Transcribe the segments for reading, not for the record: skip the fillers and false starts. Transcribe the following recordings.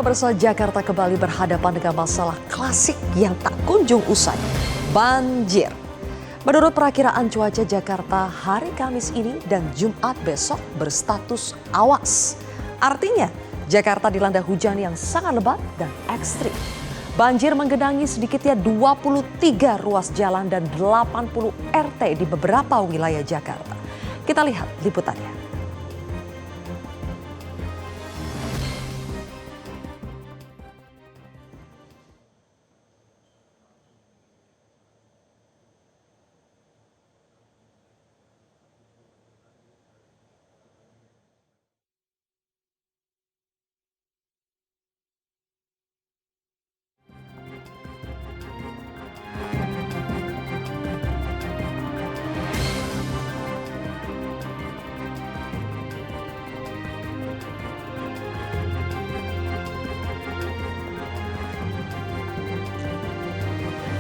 Pemirsa, Jakarta kembali berhadapan dengan masalah klasik yang tak kunjung usai, banjir. Menurut perakiraan cuaca, Jakarta hari Kamis ini dan Jumat besok berstatus awas. Artinya, Jakarta dilanda hujan yang sangat lebat dan ekstrim. Banjir menggenangi sedikitnya 23 ruas jalan dan 80 RT di beberapa wilayah Jakarta. Kita lihat liputannya.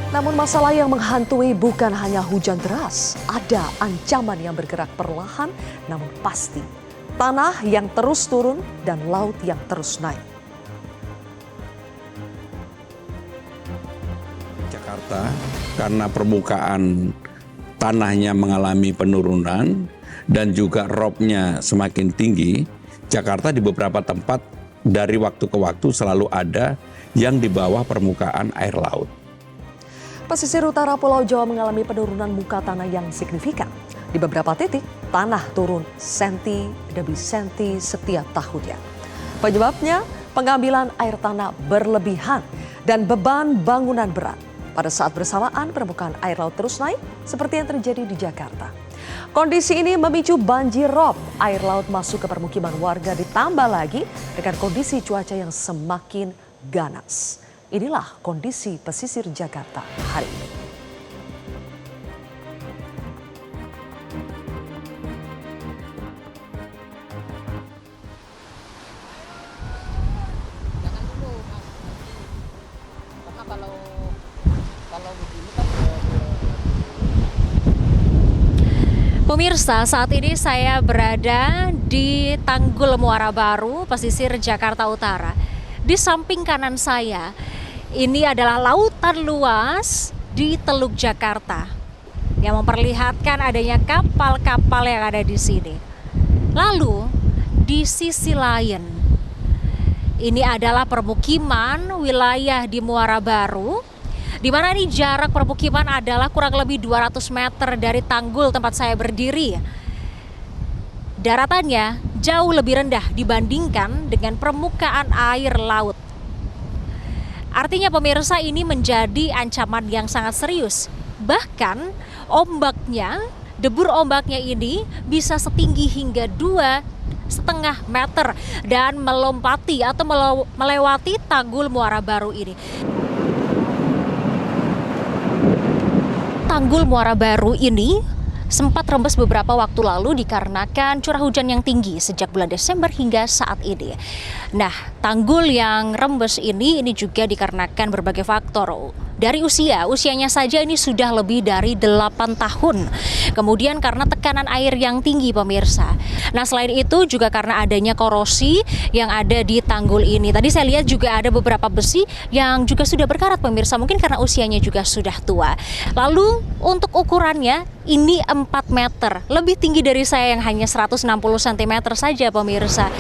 Namun masalah yang menghantui bukan hanya hujan deras, ada ancaman yang bergerak perlahan namun pasti. Tanah yang terus turun dan laut yang terus naik. Jakarta karena permukaan tanahnya mengalami penurunan dan juga robnya semakin tinggi, Jakarta di beberapa tempat dari waktu ke waktu selalu ada yang di bawah permukaan air laut. Pesisir utara Pulau Jawa mengalami penurunan muka tanah yang signifikan. Di beberapa titik, tanah turun senti demi senti setiap tahunnya. Penyebabnya, pengambilan air tanah berlebihan dan beban bangunan berat. Pada saat bersamaan, permukaan air laut terus naik seperti yang terjadi di Jakarta. Kondisi ini memicu banjir rob. Air laut masuk ke permukiman warga ditambah lagi dengan kondisi cuaca yang semakin ganas. Inilah kondisi pesisir Jakarta hari ini. Pemirsa, saat ini saya berada di Tanggul Muara Baru, pesisir Jakarta Utara. Di samping kanan saya, ini adalah lautan luas di Teluk Jakarta yang memperlihatkan adanya kapal-kapal yang ada di sini. Lalu, di sisi lain, ini adalah permukiman wilayah di Muara Baru, di mana ini jarak permukiman adalah kurang lebih 200 meter dari tanggul tempat saya berdiri. Daratannya jauh lebih rendah dibandingkan dengan permukaan air laut. Artinya pemirsa, ini menjadi ancaman yang sangat serius. Bahkan ombaknya, debur ombaknya ini bisa setinggi hingga 2,5 meter dan melompati atau melewati Tanggul Muara Baru ini. Tanggul Muara Baru ini sempat rembes beberapa waktu lalu dikarenakan curah hujan yang tinggi sejak bulan Desember hingga saat ini. Nah, tanggul yang rembes ini juga dikarenakan berbagai faktor. Dari usianya saja ini sudah lebih dari 8 tahun. Kemudian karena tekanan air yang tinggi pemirsa. Nah, selain itu juga karena adanya korosi yang ada di tanggul ini. Tadi saya lihat juga ada beberapa besi yang juga sudah berkarat pemirsa, mungkin karena usianya juga sudah tua. Lalu untuk ukurannya ini 4 meter, lebih tinggi dari saya yang hanya 160 cm saja pemirsa.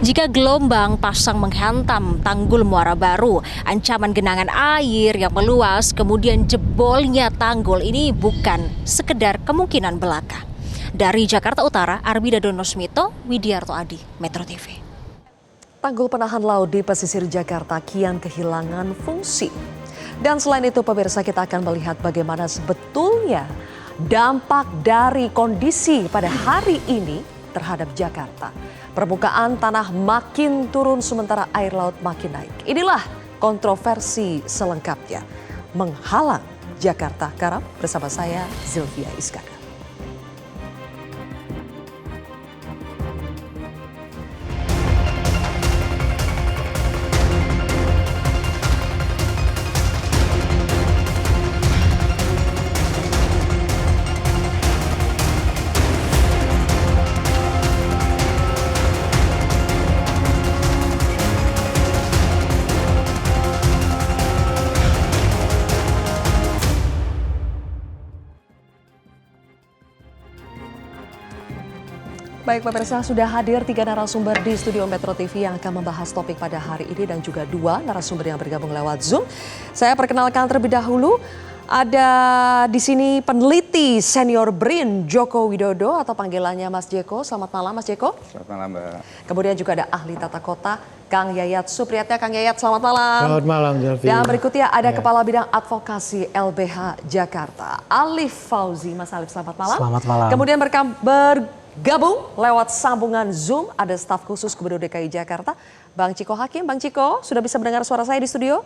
Jika gelombang pasang menghantam Tanggul Muara Baru, ancaman genangan air yang meluas, kemudian jebolnya tanggul ini bukan sekedar kemungkinan belaka. Dari Jakarta Utara, Arbida Donosmito, Widiarto Adi, Metro TV. Tanggul penahan laut di pesisir Jakarta kian kehilangan fungsi. Dan selain itu pemirsa, kita akan melihat bagaimana sebetulnya dampak dari kondisi pada hari ini terhadap Jakarta. Permukaan tanah makin turun sementara air laut makin naik. Inilah kontroversi selengkapnya. Menghalang Jakarta Karam bersama saya Zilvia Iskandar. Baik pemirsa, sudah hadir 3 narasumber di studio Metro TV yang akan membahas topik pada hari ini dan juga 2 narasumber yang bergabung lewat Zoom. Saya perkenalkan terlebih dahulu, ada di sini peneliti senior BRIN Joko Widodo atau panggilannya Mas Jeko. Selamat malam Mas Jeko. Selamat malam Mbak. Kemudian juga ada ahli tata kota Kang Yayat Supriyatna. Kang Yayat, selamat malam. Selamat malam, Jelvi. Dan berikutnya ada Kepala Bidang Advokasi LBH Jakarta, Alif Fauzi. Mas Alif, selamat malam. Selamat malam. Kemudian bergabung lewat sambungan Zoom, ada staf khusus Gubernur DKI Jakarta, Bang Ciko Hakim. Bang Ciko, sudah bisa mendengar suara saya di studio?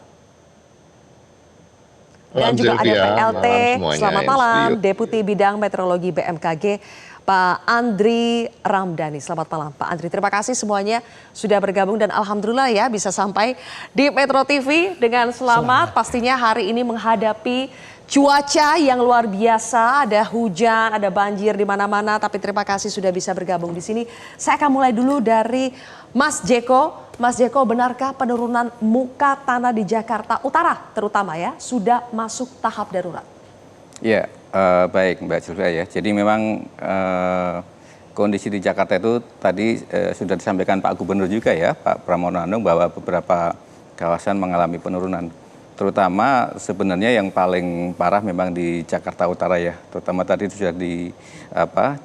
Dan juga ada PLT, selamat malam, Deputi Bidang Meteorologi BMKG, Pak Andri Ramdhani. Selamat malam Pak Andri, terima kasih semuanya sudah bergabung dan alhamdulillah ya bisa sampai di Metro TV dengan selamat. Pastinya hari ini menghadapi cuaca yang luar biasa, ada hujan, ada banjir di mana-mana, tapi terima kasih sudah bisa bergabung di sini. Saya akan mulai dulu dari Mas Jeko. Mas Jeko, benarkah penurunan muka tanah di Jakarta Utara terutama ya sudah masuk tahap darurat? Ya, baik Mbak Sylvia ya. Jadi memang kondisi di Jakarta itu tadi sudah disampaikan Pak Gubernur juga ya, Pak Pramono Anung, bahwa beberapa kawasan mengalami penurunan. Terutama sebenarnya yang paling parah memang di Jakarta Utara ya. Terutama tadi itu sudah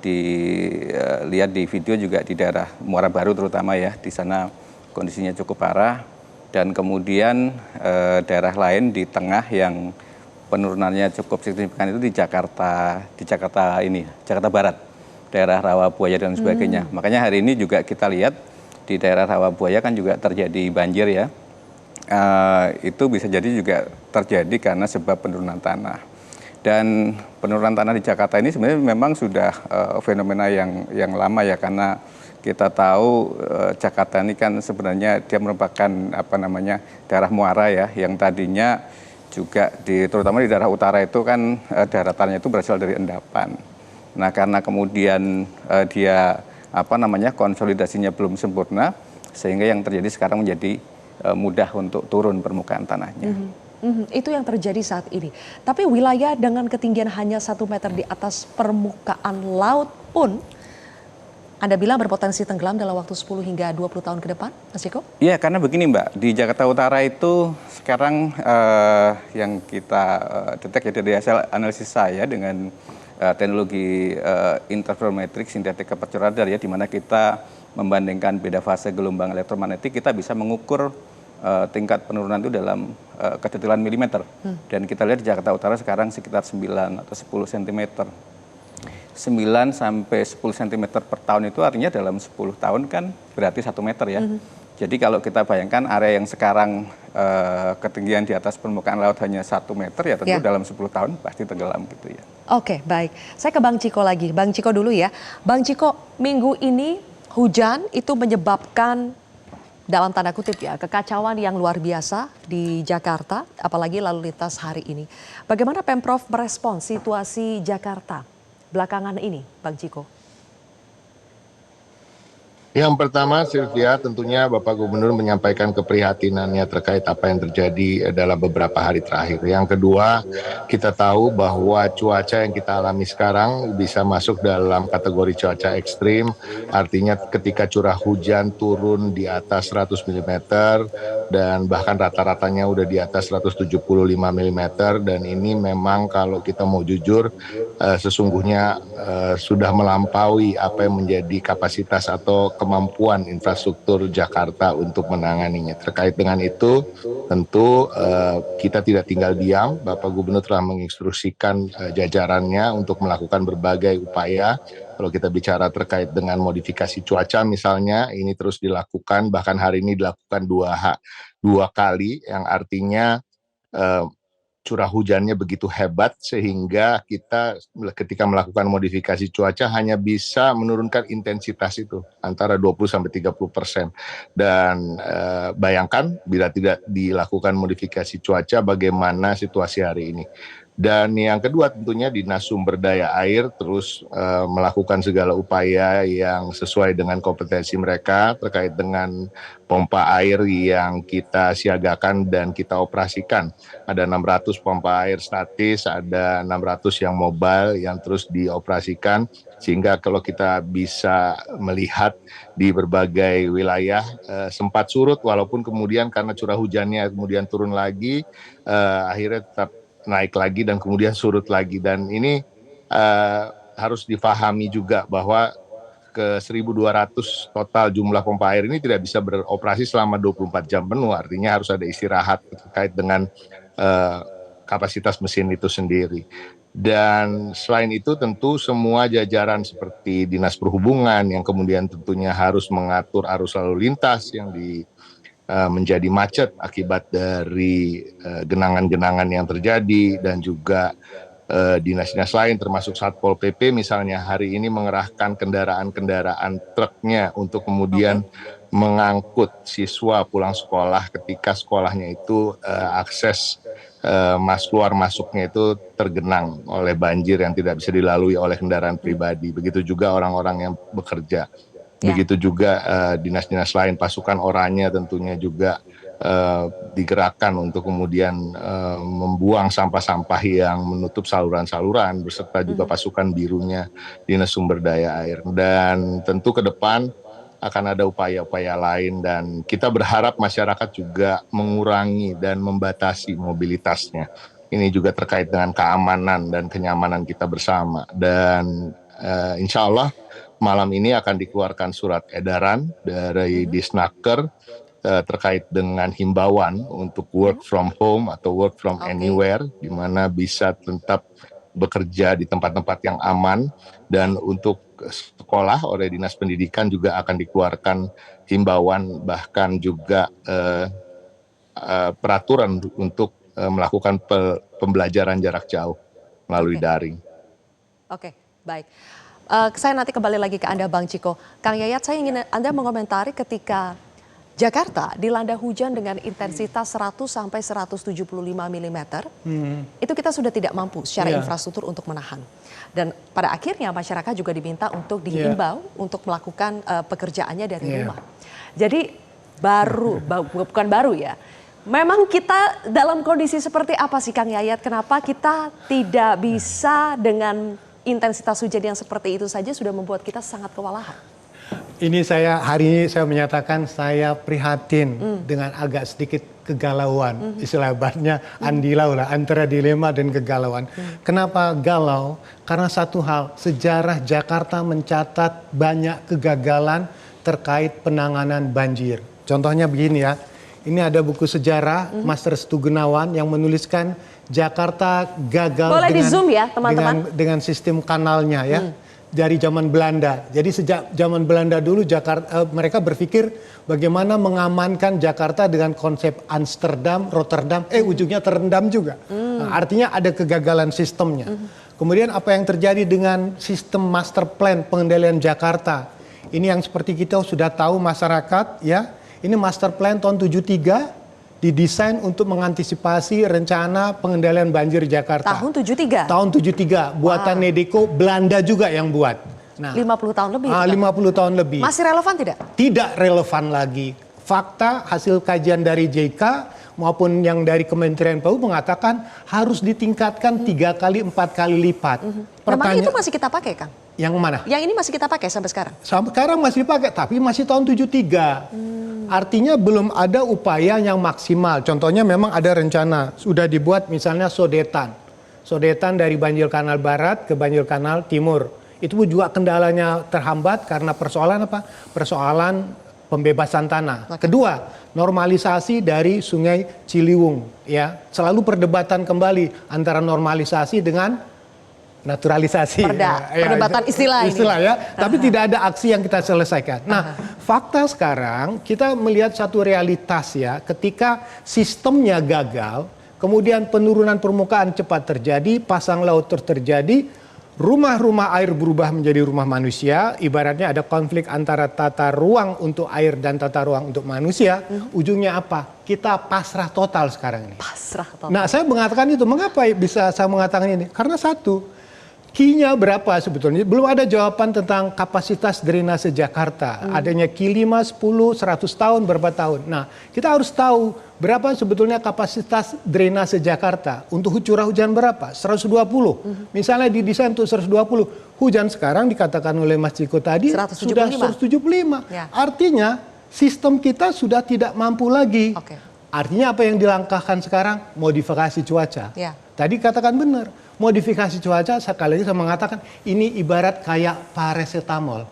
dilihat di video juga di daerah Muara Baru terutama ya. Di sana kondisinya cukup parah, dan kemudian daerah lain di tengah yang penurunannya cukup signifikan itu di Jakarta Barat, daerah Rawabuaya dan sebagainya. Makanya hari ini juga kita lihat di daerah Rawabuaya kan juga terjadi banjir ya. Itu bisa jadi juga terjadi karena sebab penurunan tanah. Dan penurunan tanah di Jakarta ini sebenarnya memang sudah fenomena yang lama ya, karena kita tahu Jakarta ini kan sebenarnya dia merupakan daerah muara ya, yang tadinya juga terutama di daerah utara itu kan daratannya itu berasal dari endapan. Nah karena kemudian dia konsolidasinya belum sempurna, sehingga yang terjadi sekarang menjadi mudah untuk turun permukaan tanahnya. Itu yang terjadi saat ini. Tapi wilayah dengan ketinggian hanya 1 meter di atas permukaan laut pun Anda bilang berpotensi tenggelam dalam waktu 10 hingga 20 tahun ke depan, Mas Jeko? Iya, karena begini Mbak, di Jakarta Utara itu sekarang yang kita detek ya dari hasil analisis saya dengan teknologi interferometrik sintetika aperture radar ya, di mana kita membandingkan beda fase gelombang elektromagnetik, kita bisa mengukur tingkat penurunan itu dalam kedetailan milimeter. Dan kita lihat di Jakarta Utara sekarang sekitar 9 atau 10 cm. 9 sampai 10 cm per tahun itu artinya dalam 10 tahun kan berarti 1 meter ya. Jadi kalau kita bayangkan area yang sekarang ketinggian di atas permukaan laut hanya 1 meter ya tentu dalam 10 tahun pasti tenggelam gitu ya. Oke, baik. Saya ke Bang Ciko lagi. Bang Ciko dulu ya. Bang Ciko, minggu ini hujan itu menyebabkan dalam tanda kutip ya kekacauan yang luar biasa di Jakarta, apalagi lalu lintas hari ini. Bagaimana Pemprov merespons situasi Jakarta belakangan ini, Bang Ciko? Yang pertama, Sylvia, tentunya Bapak Gubernur menyampaikan keprihatinannya terkait apa yang terjadi dalam beberapa hari terakhir. Yang kedua, kita tahu bahwa cuaca yang kita alami sekarang bisa masuk dalam kategori cuaca ekstrim. Artinya ketika curah hujan turun di atas 100 mm dan bahkan rata-ratanya udah di atas 175 mm. Dan ini memang kalau kita mau jujur, sesungguhnya sudah melampaui apa yang menjadi kapasitas atau kemampuan infrastruktur Jakarta untuk menanganinya. Terkait dengan itu, tentu kita tidak tinggal diam. Bapak Gubernur telah menginstruksikan jajarannya untuk melakukan berbagai upaya. Kalau kita bicara terkait dengan modifikasi cuaca misalnya, ini terus dilakukan, bahkan hari ini dilakukan dua kali, yang artinya curah hujannya begitu hebat sehingga kita ketika melakukan modifikasi cuaca hanya bisa menurunkan intensitas itu antara 20-30%. Dan bayangkan bila tidak dilakukan modifikasi cuaca bagaimana situasi hari ini. Dan yang kedua tentunya Dinas Sumber Daya Air terus melakukan segala upaya yang sesuai dengan kompetensi mereka terkait dengan pompa air yang kita siagakan dan kita operasikan. Ada 600 pompa air statis, ada 600 yang mobile yang terus dioperasikan, sehingga kalau kita bisa melihat di berbagai wilayah sempat surut, walaupun kemudian karena curah hujannya kemudian turun lagi, akhirnya tetap naik lagi dan kemudian surut lagi. Dan ini harus difahami juga bahwa ke 1.200 total jumlah pompa air ini tidak bisa beroperasi selama 24 jam penuh, artinya harus ada istirahat terkait dengan kapasitas mesin itu sendiri. Dan selain itu tentu semua jajaran seperti Dinas Perhubungan yang kemudian tentunya harus mengatur arus lalu lintas yang menjadi macet akibat dari genangan-genangan yang terjadi, dan juga dinas-dinas lain termasuk Satpol PP misalnya hari ini mengerahkan kendaraan-kendaraan truknya untuk kemudian mengangkut siswa pulang sekolah ketika sekolahnya itu akses keluar masuknya itu tergenang oleh banjir yang tidak bisa dilalui oleh kendaraan pribadi. Begitu juga orang-orang yang bekerja. Begitu juga dinas-dinas lain, pasukan oranye tentunya juga digerakkan untuk kemudian membuang sampah-sampah yang menutup saluran-saluran, beserta juga pasukan birunya Dinas Sumber Daya Air. Dan tentu ke depan akan ada upaya-upaya lain, dan kita berharap masyarakat juga mengurangi dan membatasi mobilitasnya. Ini juga terkait dengan keamanan dan kenyamanan kita bersama. Dan insya Allah malam ini akan dikeluarkan surat edaran dari Disnaker terkait dengan himbauan untuk work from home atau work from anywhere, di mana bisa tetap bekerja di tempat-tempat yang aman. Dan untuk sekolah oleh Dinas Pendidikan juga akan dikeluarkan himbauan, bahkan juga peraturan untuk melakukan pembelajaran jarak jauh melalui daring. Oke, baik. Saya nanti kembali lagi ke Anda, Bang Ciko. Kang Yayat, saya ingin Anda mengomentari ketika Jakarta dilanda hujan dengan intensitas 100 sampai 175 mm, itu kita sudah tidak mampu secara infrastruktur untuk menahan. Dan pada akhirnya masyarakat juga diminta untuk dihimbau untuk melakukan pekerjaannya dari rumah. Jadi bukan baru ya. Memang kita dalam kondisi seperti apa sih Kang Yayat? Kenapa kita tidak bisa dengan intensitas hujan yang seperti itu saja sudah membuat kita sangat kewalahan? Ini hari ini saya menyatakan saya prihatin dengan agak sedikit kegalauan, istilahnya andilau lah, antara dilema dan kegalauan. Kenapa galau? Karena satu hal, sejarah Jakarta mencatat banyak kegagalan terkait penanganan banjir. Contohnya begini ya, ini ada buku sejarah Master Stu Gunawan yang menuliskan Jakarta gagal boleh di zoom ya teman-teman, dengan sistem kanalnya ya. Dari zaman Belanda. Jadi sejak zaman Belanda dulu mereka berpikir bagaimana mengamankan Jakarta dengan konsep Amsterdam, Rotterdam, ujungnya terendam juga. Nah, artinya ada kegagalan sistemnya. Kemudian apa yang terjadi dengan sistem master plan pengendalian Jakarta? Ini yang seperti kita sudah tahu masyarakat ya. Ini master plan tahun 73 didesain untuk mengantisipasi rencana pengendalian banjir Jakarta. Tahun 73? Tahun 73, buatan Nedeko, Belanda juga yang buat. Nah, 50 tahun lebih? 50 tahun lebih. Masih relevan tidak? Tidak relevan lagi. Fakta hasil kajian dari JK maupun yang dari Kementerian PU mengatakan harus ditingkatkan 3 kali 4 kali lipat. Memang itu masih kita pakai Kang? Yang mana? Yang ini masih kita pakai sampai sekarang? Sampai sekarang masih dipakai, tapi masih tahun 73. Artinya belum ada upaya yang maksimal. Contohnya memang ada rencana, sudah dibuat misalnya sodetan. Sodetan dari Banjir Kanal Barat ke Banjir Kanal Timur. Itu juga kendalanya terhambat karena persoalan apa? Persoalan pembebasan tanah. Kedua, normalisasi dari Sungai Ciliwung. Ya, selalu perdebatan kembali antara normalisasi dengan naturalisasi. Perdebatan istilah ya. Tapi tidak ada aksi yang kita selesaikan. Nah, fakta sekarang kita melihat satu realitas ya, ketika sistemnya gagal, kemudian penurunan permukaan cepat terjadi, pasang laut terus terjadi, rumah-rumah air berubah menjadi rumah manusia, ibaratnya ada konflik antara tata ruang untuk air dan tata ruang untuk manusia, ujungnya apa? Kita pasrah total sekarang ini. Pasrah total. Nah, saya mengatakan itu, mengapa bisa saya mengatakan ini? Karena satu, Q-nya berapa sebetulnya? Belum ada jawaban tentang kapasitas drainase Jakarta. Adanya Q5, 10, 100 tahun, berapa tahun. Nah, kita harus tahu berapa sebetulnya kapasitas drainase Jakarta. Untuk curah hujan berapa? 120. Misalnya didesain untuk 120. Hujan sekarang dikatakan oleh Mas Ciko tadi 175. sudah 175. Ya. Artinya sistem kita sudah tidak mampu lagi. Oke. Artinya apa yang dilangkahkan sekarang? Modifikasi cuaca. Ya. Tadi katakan benar. Modifikasi cuaca, sekali lagi saya mengatakan ini ibarat kayak paracetamol.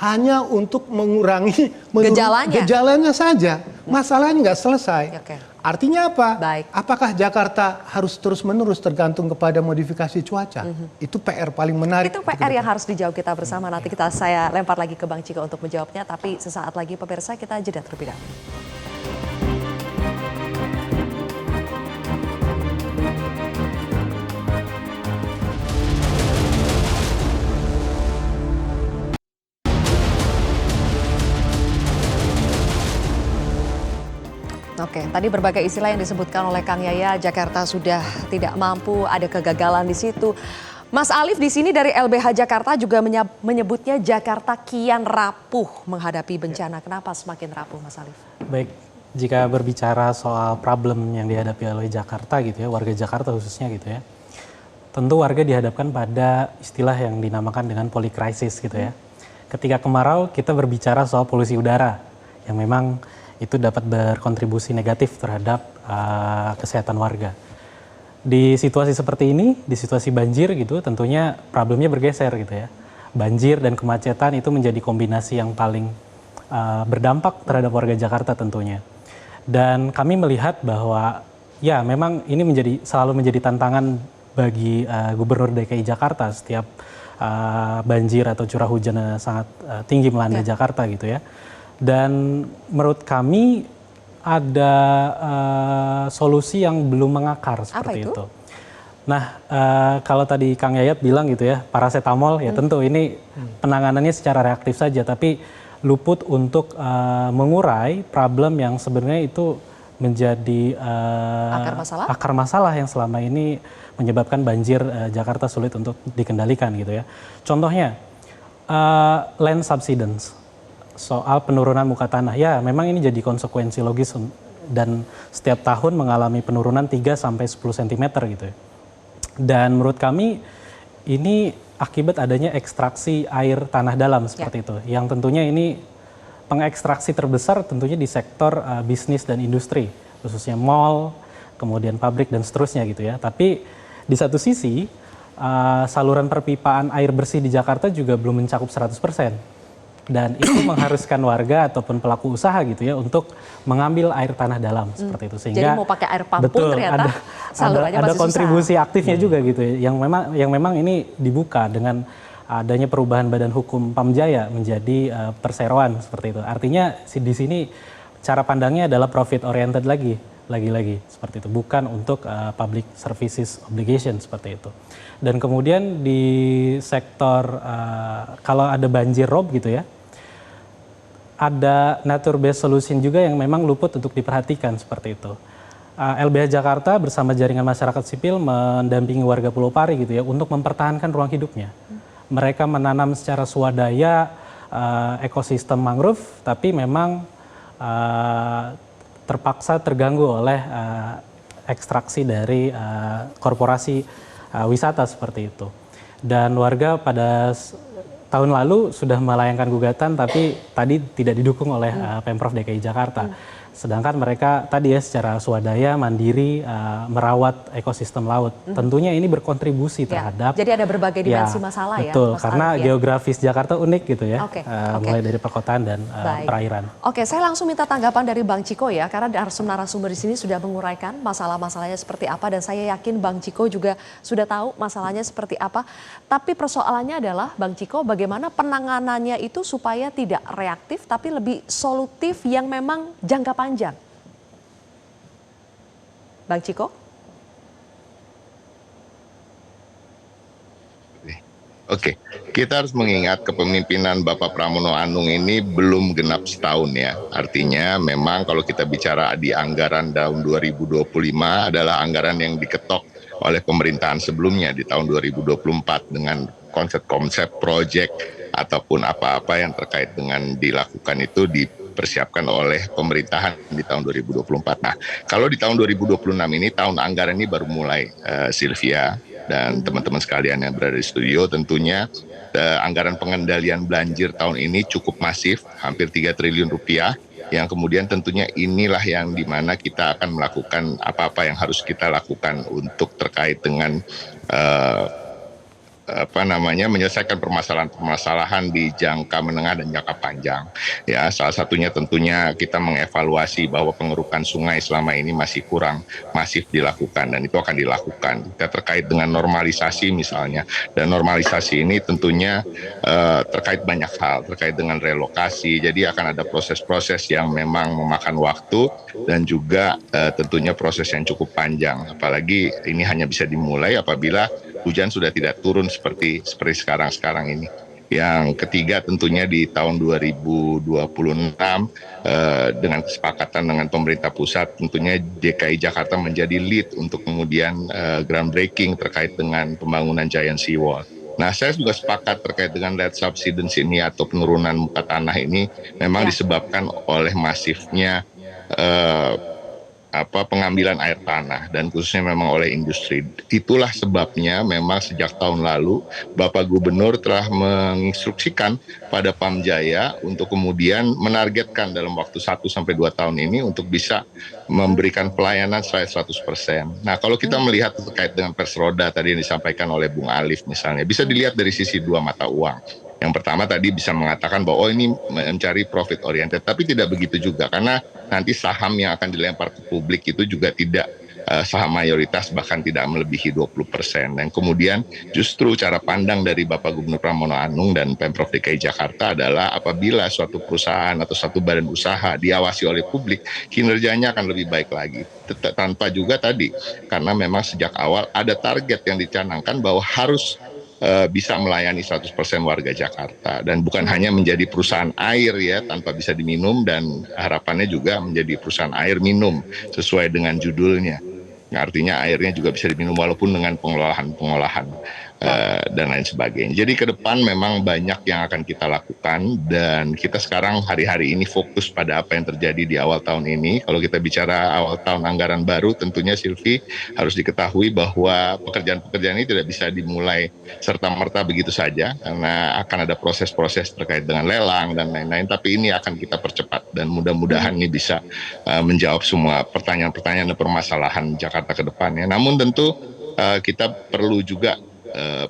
Hanya untuk mengurangi gejalanya saja. Masalahnya nggak selesai. Oke. Artinya apa? Baik. Apakah Jakarta harus terus-menerus tergantung kepada modifikasi cuaca? Itu PR paling menarik. Itu PR yang harus dijawab kita bersama. Nanti saya lempar lagi ke Bang Ciko untuk menjawabnya. Tapi sesaat lagi pemirsa kita jeda terlebih dahulu. Oke, tadi berbagai istilah yang disebutkan oleh Kang Yaya, Jakarta sudah tidak mampu, ada kegagalan di situ. Mas Alif di sini dari LBH Jakarta juga menyebutnya Jakarta kian rapuh menghadapi bencana. Kenapa semakin rapuh, Mas Alif? Baik, jika berbicara soal problem yang dihadapi oleh Jakarta gitu ya, warga Jakarta khususnya gitu ya. Tentu warga dihadapkan pada istilah yang dinamakan dengan polikrisis gitu ya. Ketika kemarau kita berbicara soal polusi udara yang memang itu dapat berkontribusi negatif terhadap kesehatan warga. Di situasi seperti ini, di situasi banjir gitu, tentunya problemnya bergeser gitu ya. Banjir dan kemacetan itu menjadi kombinasi yang paling berdampak terhadap warga Jakarta tentunya. Dan kami melihat bahwa ya memang ini selalu menjadi tantangan bagi Gubernur DKI Jakarta setiap banjir atau curah hujan sangat tinggi melanda Jakarta gitu ya. Dan menurut kami ada solusi yang belum mengakar seperti itu? Nah, kalau tadi Kang Yayat bilang gitu ya, paracetamol ya tentu ini penanganannya secara reaktif saja, tapi luput untuk mengurai problem yang sebenarnya itu menjadi akar masalah yang selama ini menyebabkan banjir Jakarta sulit untuk dikendalikan gitu ya. Contohnya land subsidence. Soal penurunan muka tanah, ya memang ini jadi konsekuensi logis dan setiap tahun mengalami penurunan 3-10 cm gitu ya. Dan menurut kami ini akibat adanya ekstraksi air tanah dalam seperti itu. Yang tentunya ini pengekstraksi terbesar tentunya di sektor bisnis dan industri, khususnya mall, kemudian pabrik dan seterusnya gitu ya. Tapi di satu sisi saluran perpipaan air bersih di Jakarta juga belum mencakup 100%. Dan itu mengharuskan warga ataupun pelaku usaha gitu ya untuk mengambil air tanah dalam seperti itu, sehingga jadi mau pakai air pump pun ternyata salurannya ada masih kontribusi susah. aktifnya juga gitu ya, yang memang ini dibuka dengan adanya perubahan Badan Hukum Pamjaya menjadi perseroan seperti itu. Artinya di sini cara pandangnya adalah profit oriented lagi seperti itu, bukan untuk public services obligation seperti itu. Dan kemudian di sektor kalau ada banjir rob gitu ya, ada nature based solution juga yang memang luput untuk diperhatikan seperti itu. LBH Jakarta bersama jaringan masyarakat sipil mendampingi warga Pulau Pari gitu ya untuk mempertahankan ruang hidupnya. Mereka menanam secara swadaya ekosistem mangrove, tapi memang terpaksa terganggu oleh ekstraksi dari korporasi wisata seperti itu. Dan warga pada tahun lalu sudah melayangkan gugatan, tapi tadi tidak didukung oleh Pemprov DKI Jakarta. Sedangkan mereka tadi ya secara swadaya, mandiri, merawat ekosistem laut. Tentunya ini berkontribusi terhadap. Jadi ada berbagai dimensi masalah ya. Betul, karena geografis Jakarta unik gitu ya. Mulai dari perkotaan dan perairan. Oke, saya langsung minta tanggapan dari Bang Ciko ya, karena narasumber di sini sudah menguraikan masalah-masalahnya seperti apa, dan saya yakin Bang Ciko juga sudah tahu masalahnya seperti apa. Tapi persoalannya adalah Bang Ciko, bagaimana penanganannya itu supaya tidak reaktif tapi lebih solutif yang memang jangka panjang. Bang Ciko? Oke, kita harus mengingat kepemimpinan Bapak Pramono Anung ini belum genap setahun ya. Artinya memang kalau kita bicara di anggaran tahun 2025 adalah anggaran yang diketok oleh pemerintahan sebelumnya di tahun 2024 dengan konsep-konsep proyek ataupun apa-apa yang terkait dengan dilakukan itu dipersiapkan oleh pemerintahan di tahun 2024. Nah, kalau di tahun 2026 ini tahun anggaran ini baru mulai, Sylvia dan teman-teman sekalian yang berada di studio, tentunya anggaran pengendalian banjir tahun ini cukup masif, hampir 3 triliun rupiah, yang kemudian tentunya inilah yang dimana kita akan melakukan apa-apa yang harus kita lakukan untuk terkait dengan menyelesaikan permasalahan-permasalahan di jangka menengah dan jangka panjang. Ya, salah satunya tentunya kita mengevaluasi bahwa pengerukan sungai selama ini masih kurang masif dilakukan dan itu akan dilakukan. Kita terkait dengan normalisasi misalnya, dan normalisasi ini tentunya terkait banyak hal, terkait dengan relokasi. Jadi akan ada proses-proses yang memang memakan waktu dan juga tentunya proses yang cukup panjang. Apalagi ini hanya bisa dimulai apabila hujan sudah tidak turun seperti sekarang ini. Yang ketiga tentunya di tahun 2026 dengan kesepakatan dengan pemerintah pusat tentunya DKI Jakarta menjadi lead untuk kemudian groundbreaking terkait dengan pembangunan Giant Seawall. Nah, saya juga sepakat terkait dengan lead subsidence ini atau penurunan muka tanah ini memang disebabkan oleh masifnya pengambilan air tanah dan khususnya memang oleh industri. Itulah sebabnya memang sejak tahun lalu Bapak Gubernur telah menginstruksikan pada Pamjaya untuk kemudian menargetkan dalam waktu 1-2 tahun ini untuk bisa memberikan pelayanan 100%. Nah, kalau kita melihat terkait dengan Persroda tadi yang disampaikan oleh Bung Alif misalnya, bisa dilihat dari sisi dua mata uang. Yang pertama tadi bisa mengatakan bahwa ini mencari profit oriented, tapi tidak begitu juga karena nanti saham yang akan dilempar ke publik itu juga tidak saham mayoritas, bahkan tidak melebihi 20%. Dan kemudian justru cara pandang dari Bapak Gubernur Pramono Anung dan Pemprov DKI Jakarta adalah apabila suatu perusahaan atau satu badan usaha diawasi oleh publik, kinerjanya akan lebih baik lagi. Tanpa juga tadi, karena memang sejak awal ada target yang dicanangkan bahwa harus bisa melayani 100% warga Jakarta dan bukan hanya menjadi perusahaan air ya tanpa bisa diminum, dan harapannya juga menjadi perusahaan air minum sesuai dengan judulnya. Artinya airnya juga bisa diminum walaupun dengan pengolahan dan lain sebagainya. Jadi ke depan memang banyak yang akan kita lakukan dan kita sekarang hari-hari ini fokus pada apa yang terjadi di awal tahun ini. Kalau kita bicara awal tahun anggaran baru, tentunya Silvi harus diketahui bahwa pekerjaan-pekerjaan ini tidak bisa dimulai serta-merta begitu saja karena akan ada proses-proses terkait dengan lelang dan lain-lain, tapi ini akan kita percepat dan mudah-mudahan ini bisa menjawab semua pertanyaan-pertanyaan dan permasalahan Jakarta ke depannya. Namun tentu kita perlu juga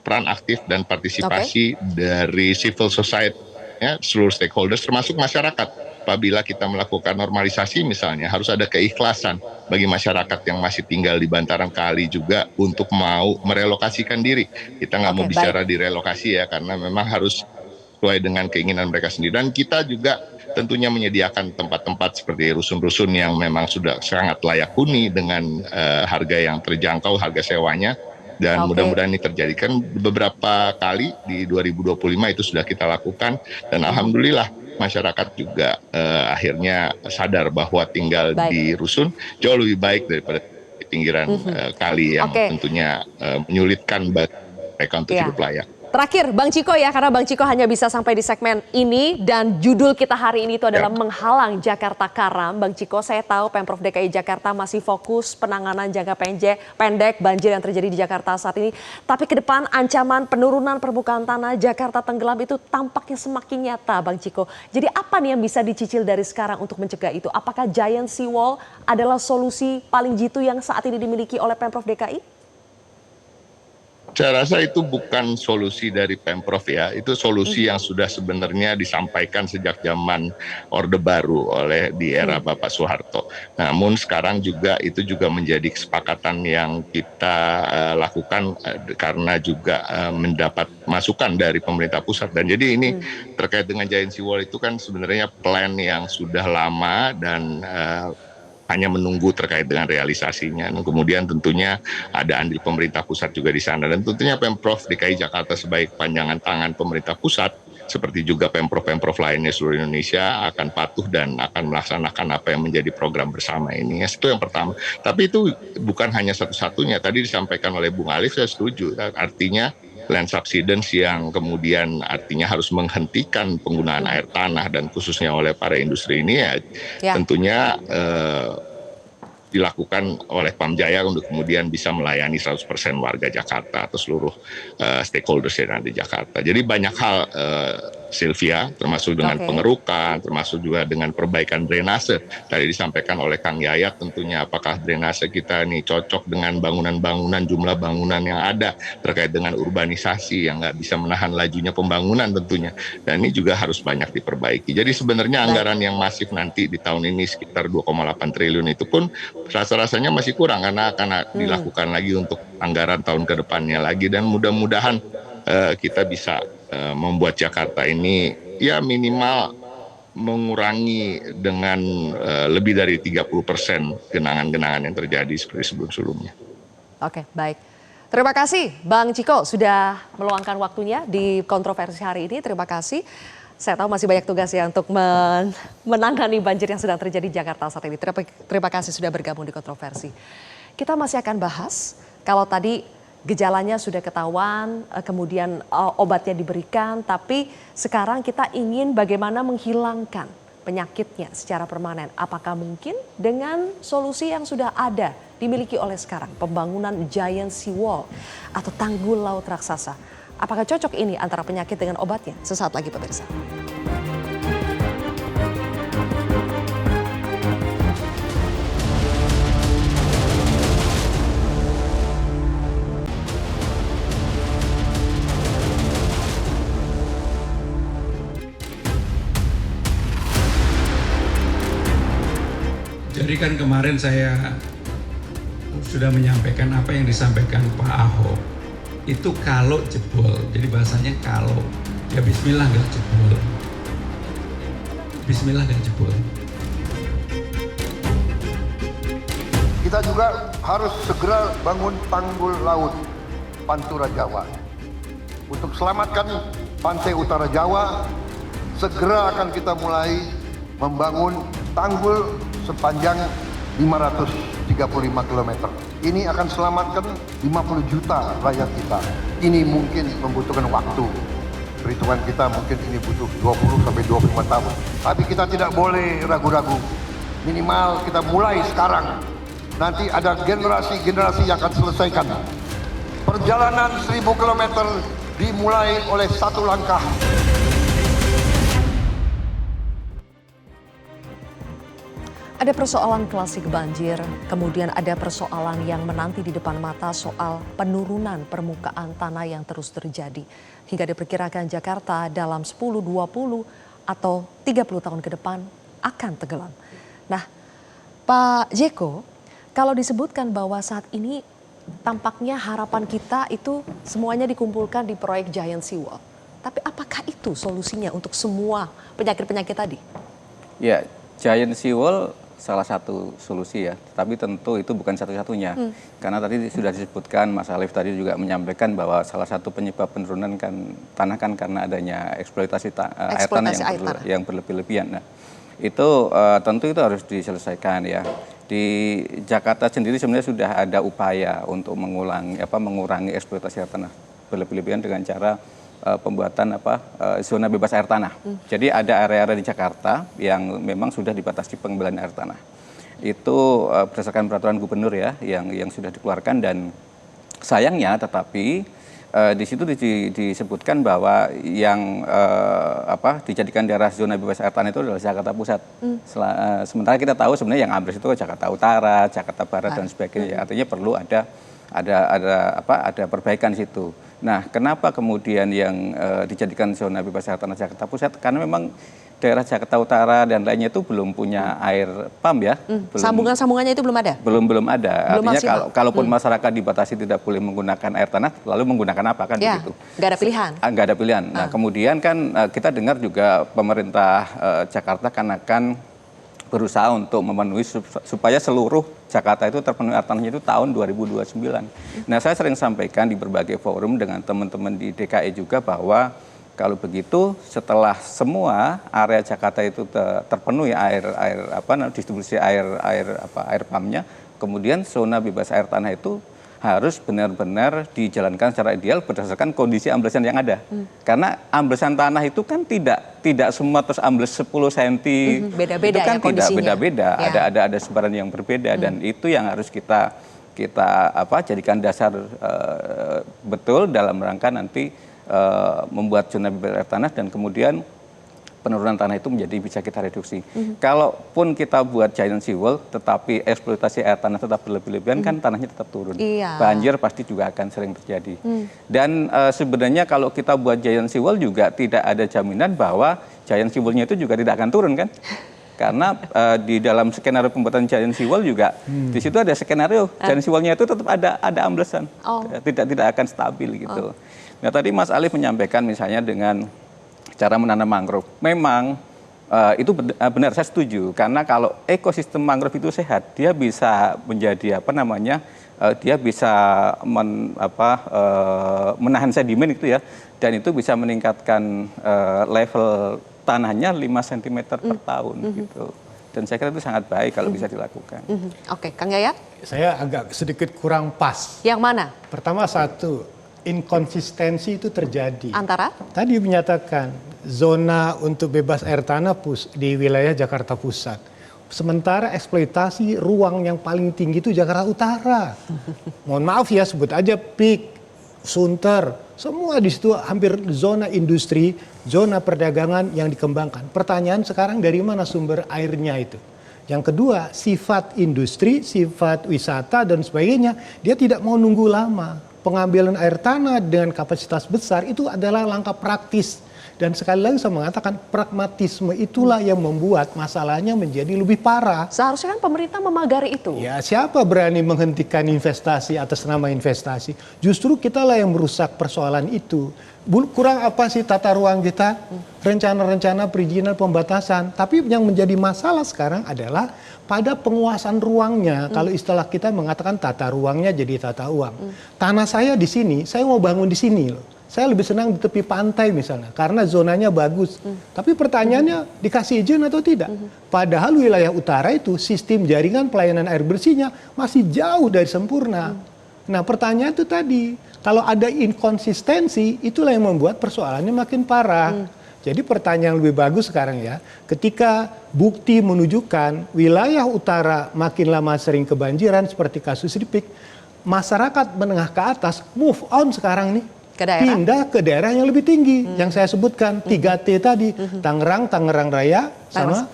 peran aktif dan partisipasi dari civil society, ya, seluruh stakeholders termasuk masyarakat. Apabila kita melakukan normalisasi misalnya, harus ada keikhlasan bagi masyarakat yang masih tinggal di bantaran kali juga untuk mau merelokasikan diri. Kita nggak mau bicara direlokasi ya, karena memang harus sesuai dengan keinginan mereka sendiri. Dan kita juga tentunya menyediakan tempat-tempat seperti rusun-rusun yang memang sudah sangat layak huni dengan harga yang terjangkau, harga sewanya. Dan mudah-mudahan ini terjadi. Kan beberapa kali di 2025 itu sudah kita lakukan dan alhamdulillah masyarakat juga akhirnya sadar bahwa tinggal di rusun jauh lebih baik daripada di pinggiran kali yang tentunya menyulitkan mereka untuk hidup layak. Terakhir, Bang Ciko ya, karena Bang Ciko hanya bisa sampai di segmen ini dan judul kita hari ini itu adalah menghalang Jakarta Karam. Bang Ciko, saya tahu Pemprov DKI Jakarta masih fokus penanganan jangka pendek banjir yang terjadi di Jakarta saat ini. Tapi ke depan ancaman penurunan permukaan tanah Jakarta tenggelam itu tampaknya semakin nyata, Bang Ciko. Jadi apa nih yang bisa dicicil dari sekarang untuk mencegah itu? Apakah Giant Seawall adalah solusi paling jitu yang saat ini dimiliki oleh Pemprov DKI? Saya rasa itu bukan solusi dari Pemprov ya, itu solusi yang sudah sebenarnya disampaikan sejak zaman Orde Baru oleh di era Bapak Soeharto. Namun sekarang juga itu juga menjadi kesepakatan yang kita lakukan karena juga mendapat masukan dari pemerintah pusat. Dan jadi ini terkait dengan Giant Seawall itu kan sebenarnya plan yang sudah lama dan hanya menunggu terkait dengan realisasinya. Dan kemudian tentunya ada andil pemerintah pusat juga di sana, dan tentunya Pemprov DKI Jakarta sebagai panjangan tangan pemerintah pusat, seperti juga Pemprov lainnya seluruh Indonesia akan patuh dan akan melaksanakan apa yang menjadi program bersama ini. Itu yang pertama. Tapi itu bukan hanya satu-satunya. Tadi disampaikan oleh Bung Alif, saya setuju. Artinya land subsidence yang kemudian artinya harus menghentikan penggunaan air tanah dan khususnya oleh para industri ini ya. Tentunya dilakukan oleh Pamjaya untuk kemudian bisa melayani 100% warga Jakarta atau seluruh stakeholders yang ada di Jakarta. Jadi banyak hal, Sylvia, termasuk dengan pengerukan, termasuk juga dengan perbaikan drainase. Tadi disampaikan oleh Kang Yayat tentunya apakah drainase kita ini cocok dengan bangunan-bangunan, jumlah bangunan yang ada terkait dengan urbanisasi yang nggak bisa menahan lajunya pembangunan tentunya. Dan ini juga harus banyak diperbaiki. Jadi sebenarnya anggaran yang masif nanti di tahun ini sekitar 2,8 triliun itu pun rasa-rasanya masih kurang karena akan dilakukan lagi untuk anggaran tahun ke depannya lagi, dan mudah-mudahan kita bisa membuat Jakarta ini ya minimal mengurangi dengan lebih dari 30% genangan-genangan yang terjadi seperti sebelum-sebelumnya. Oke, baik. Terima kasih Bang Ciko sudah meluangkan waktunya di kontroversi hari ini. Terima kasih. Saya tahu masih banyak tugas ya untuk menangani banjir yang sedang terjadi di Jakarta saat ini. Terima kasih sudah bergabung di kontroversi. Kita masih akan bahas kalau tadi gejalanya sudah ketahuan, kemudian obatnya diberikan, tapi sekarang kita ingin bagaimana menghilangkan penyakitnya secara permanen. Apakah mungkin dengan solusi yang sudah ada dimiliki oleh sekarang, pembangunan giant seawall atau tanggul laut raksasa? Apakah cocok ini antara penyakit dengan obatnya? Sesaat lagi pemirsa. Jadi kan kemarin saya sudah menyampaikan apa yang disampaikan Pak Ahok. Itu kalau jebol, jadi bahasanya kalau, ya bismillah nggak jebol. Bismillah nggak jebol. Kita juga harus segera bangun tanggul laut Pantura Jawa. Untuk selamatkan pantai utara Jawa, segera akan kita mulai membangun tanggul sepanjang 535 km. Ini akan selamatkan 50 juta rakyat kita. Ini mungkin membutuhkan waktu. Perhitungan kita mungkin ini butuh 20 sampai 25 tahun. Tapi kita tidak boleh ragu-ragu. Minimal kita mulai sekarang. Nanti ada generasi-generasi yang akan selesaikan. Perjalanan 1000 km dimulai oleh satu langkah. Ada persoalan klasik banjir, kemudian ada persoalan yang menanti di depan mata soal penurunan permukaan tanah yang terus terjadi. Hingga diperkirakan Jakarta dalam 10, 20 atau 30 tahun ke depan akan tenggelam. Nah, Pak Jeko, kalau disebutkan bahwa saat ini tampaknya harapan kita itu semuanya dikumpulkan di proyek Giant Seawall. Tapi apakah itu solusinya untuk semua penyakit-penyakit tadi? Ya, Giant Seawall salah satu solusi ya, tapi tentu itu bukan satu-satunya. Karena tadi sudah disebutkan, Mas Alif tadi juga menyampaikan bahwa salah satu penyebab penurunan tanah kan karena adanya eksploitasi air tanah yang berlebih-lebihan. Nah, itu tentu itu harus diselesaikan ya. Di Jakarta sendiri sebenarnya sudah ada upaya untuk mengurangi eksploitasi air tanah berlebih-lebihan dengan cara pembuatan zona bebas air tanah. Jadi ada area-area di Jakarta yang memang sudah dibatasi pengambilan air tanah. Itu berdasarkan peraturan gubernur ya yang sudah dikeluarkan, dan sayangnya tetapi di situ disebutkan bahwa yang dijadikan daerah zona bebas air tanah itu adalah Jakarta Pusat. Sementara kita tahu sebenarnya yang ambles itu Jakarta Utara, Jakarta Barat dan sebagainya. Artinya perlu ada perbaikan di situ. Nah, kenapa kemudian yang dijadikan zona bebas air tanah Jakarta Pusat? Karena memang daerah Jakarta Utara dan lainnya itu belum punya air pump ya. Sambungan-sambungannya itu belum ada? Belum ada. Belum Artinya kalaupun masyarakat dibatasi tidak boleh menggunakan air tanah, lalu menggunakan apa kan ya, begitu? Nggak ada pilihan. Nggak ada pilihan. Nah, kemudian kan kita dengar juga pemerintah Jakarta kan akan berusaha untuk memenuhi supaya seluruh Jakarta itu terpenuhi air tanahnya itu tahun 2029. Nah, saya sering sampaikan di berbagai forum dengan teman-teman di DKI juga bahwa kalau begitu setelah semua area Jakarta itu terpenuhi distribusi air pumpnya, kemudian zona bebas air tanah itu harus benar-benar dijalankan secara ideal berdasarkan kondisi amblesan yang ada. Karena amblesan tanah itu kan tidak semua terus ambles 10 cm. Beda-beda itu kan ya kondisinya. tidak beda-beda. Ya. Ada sebaran yang berbeda dan itu yang harus kita jadikan dasar betul dalam rangka nanti membuat zona bebas air tanah dan kemudian penurunan tanah itu bisa kita reduksi. Kalaupun kita buat giant seawall, tetapi eksploitasi air tanah tetap berlebih-lebihan, kan tanahnya tetap turun. Iya. Banjir pasti juga akan sering terjadi. Dan sebenarnya kalau kita buat giant seawall juga tidak ada jaminan bahwa giant seawall-nya itu juga tidak akan turun kan? Karena di dalam skenario pembuatan giant seawall juga di situ ada skenario giant seawall-nya itu tetap ada amblesan, tidak akan stabil gitu. Nah tadi Mas Alif menyampaikan misalnya dengan cara menanam mangrove. Memang itu benar, saya setuju. Karena kalau ekosistem mangrove itu sehat, dia bisa menjadi dia bisa menahan sedimen itu ya, dan itu bisa meningkatkan level tanahnya 5 cm per tahun gitu. Dan saya kira itu sangat baik kalau bisa dilakukan. Oke, Kang Yayat? Saya agak sedikit kurang pas. Yang mana? Pertama satu, inkonsistensi itu terjadi. Antara? Tadi menyatakan zona untuk bebas air tanah di wilayah Jakarta Pusat. Sementara eksploitasi ruang yang paling tinggi itu Jakarta Utara. Mohon maaf ya, sebut aja PIK, Sunter, semua di situ hampir zona industri, zona perdagangan yang dikembangkan. Pertanyaan sekarang dari mana sumber airnya itu? Yang kedua, sifat industri, sifat wisata dan sebagainya, dia tidak mau nunggu lama. Pengambilan air tanah dengan kapasitas besar itu adalah langkah praktis. Dan sekali lagi saya mengatakan pragmatisme itulah yang membuat masalahnya menjadi lebih parah. Seharusnya kan pemerintah memagari itu. Ya, siapa berani menghentikan investasi atas nama investasi? Justru kitalah yang merusak persoalan itu. Kurang apa sih tata ruang kita? Rencana-rencana perizinan pembatasan. Tapi yang menjadi masalah sekarang adalah pada penguasaan ruangnya. Kalau istilah kita mengatakan tata ruangnya jadi tata uang. Tanah saya di sini, saya mau bangun di sini loh. Saya lebih senang di tepi pantai misalnya, karena zonanya bagus. Tapi pertanyaannya, dikasih izin atau tidak? Padahal wilayah utara itu sistem jaringan pelayanan air bersihnya masih jauh dari sempurna. Nah pertanyaan itu tadi, kalau ada inkonsistensi, itulah yang membuat persoalannya makin parah. Jadi pertanyaan lebih bagus sekarang ya, ketika bukti menunjukkan wilayah utara makin lama sering kebanjiran seperti kasus di PIK, masyarakat menengah ke atas move on sekarang nih. Ke daerah? Pindah ke daerah yang lebih tinggi, yang saya sebutkan 3T tadi, Tangerang Raya, sama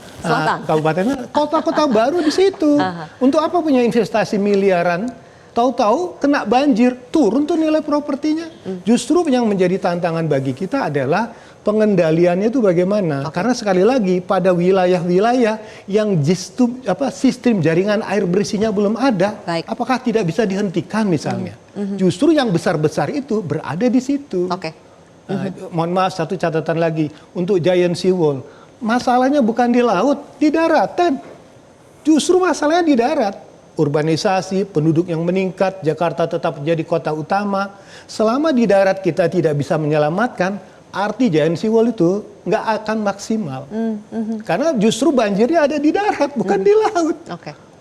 kabupaten, kota-kota baru di situ. Untuk apa punya investasi miliaran? Tahu-tahu kena banjir, turun tuh nilai propertinya. Justru yang menjadi tantangan bagi kita adalah pengendaliannya itu bagaimana? Karena sekali lagi pada wilayah-wilayah yang sistem jaringan air bersihnya belum ada, apakah tidak bisa dihentikan misalnya? Justru yang besar-besar itu berada di situ. Mohon maaf, satu catatan lagi untuk giant seawall. Masalahnya bukan di laut, di daratan. Justru masalahnya di darat. Urbanisasi, penduduk yang meningkat, Jakarta tetap menjadi kota utama. Selama di darat kita tidak bisa menyelamatkan, arti giant seawall itu nggak akan maksimal. Karena justru banjirnya ada di darat, bukan di laut.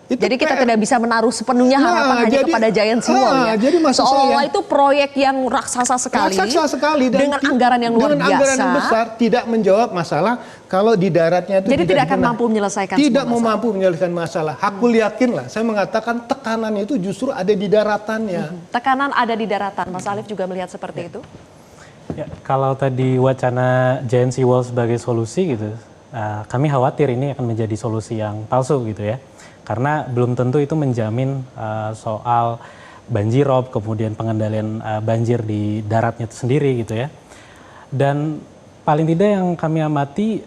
Jadi kita tidak bisa menaruh sepenuhnya harapan hanya kepada giant seawall ya. Jadi seolah itu proyek yang raksasa sekali, dan dengan anggaran yang luar biasa. Anggaran yang besar tidak menjawab masalah kalau di daratnya itu jadi tidak akan mampu menyelesaikan mampu menyelesaikan masalah. Aku yakin lah, saya mengatakan tekanannya itu justru ada di daratannya. Tekanan ada di daratan. Mas Alif juga melihat seperti itu? Ya, kalau tadi wacana giant seawall sebagai solusi gitu, kami khawatir ini akan menjadi solusi yang palsu gitu ya. Karena belum tentu itu menjamin soal banjirop, kemudian pengendalian banjir di daratnya itu sendiri gitu ya. Dan paling tidak yang kami amati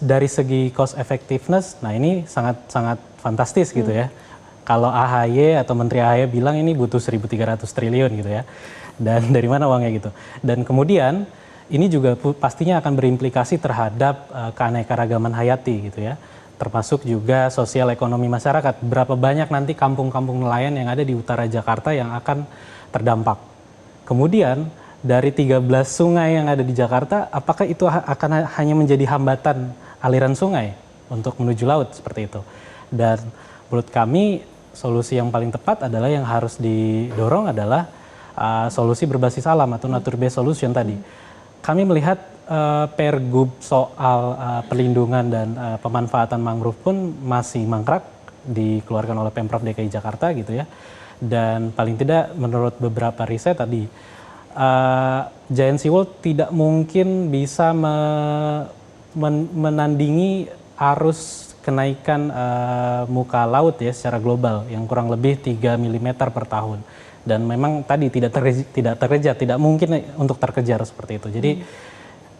dari segi cost effectiveness, nah ini sangat fantastis gitu ya. Kalau AHY atau Menteri AHY bilang ini butuh 1.300 triliun gitu ya. Dan dari mana uangnya gitu. Dan kemudian ini juga pastinya akan berimplikasi terhadap keanekaragaman hayati gitu ya. termasuk juga sosial ekonomi masyarakat. Berapa banyak nanti kampung-kampung nelayan yang ada di utara Jakarta yang akan terdampak. Kemudian dari 13 sungai yang ada di Jakarta, apakah itu akan hanya menjadi hambatan aliran sungai untuk menuju laut seperti itu? Dan menurut kami solusi yang paling tepat adalah yang harus didorong adalah solusi berbasis alam atau nature based solution tadi. Kami melihat pergub soal perlindungan dan pemanfaatan mangrove pun masih mangkrak dikeluarkan oleh Pemprov DKI Jakarta gitu ya. Dan paling tidak menurut beberapa riset tadi, Giant SeaWorld tidak mungkin bisa menandingi arus kenaikan muka laut ya secara global yang kurang lebih 3 mm per tahun. Dan memang tadi tidak terkejar, tidak mungkin untuk terkejar seperti itu. Jadi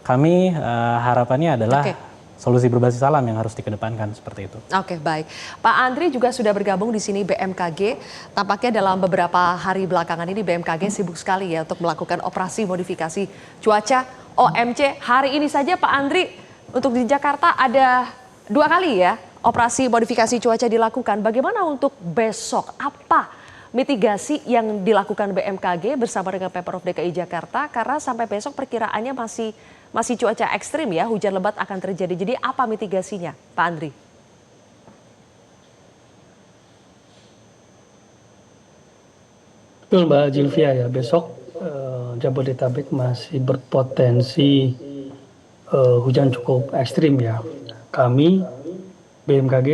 kami harapannya adalah solusi berbasis alam yang harus dikedepankan seperti itu. Oke, baik. Pak Andri juga sudah bergabung di sini BMKG. Tampaknya dalam beberapa hari belakangan ini BMKG sibuk sekali ya untuk melakukan operasi modifikasi cuaca OMC. Hari ini saja Pak Andri untuk di Jakarta ada 2 kali ya operasi modifikasi cuaca dilakukan. Bagaimana untuk besok? Apa mitigasi yang dilakukan BMKG bersama dengan Pemprov DKI Jakarta? Karena sampai besok perkiraannya masih cuaca ekstrim ya, hujan lebat akan terjadi. Jadi apa mitigasinya, Pak Andri? Betul Mbak Zilvia ya, besok Jabodetabek masih berpotensi hujan cukup ekstrim ya. Kami BMKG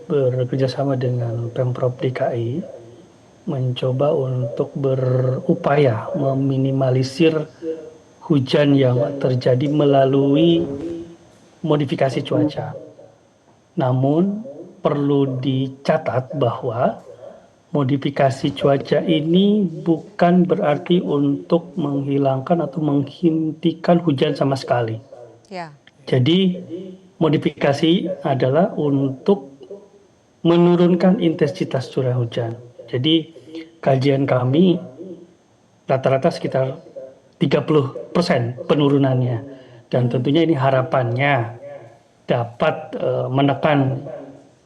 bekerjasama dengan Pemprov DKI mencoba untuk berupaya meminimalisir hujan yang terjadi melalui modifikasi cuaca. Namun perlu dicatat bahwa modifikasi cuaca ini bukan berarti untuk menghilangkan atau menghentikan hujan sama sekali. Ya. Jadi modifikasi adalah untuk menurunkan intensitas curah hujan. Jadi kajian kami rata-rata sekitar 30% penurunannya. Dan tentunya ini harapannya dapat menekan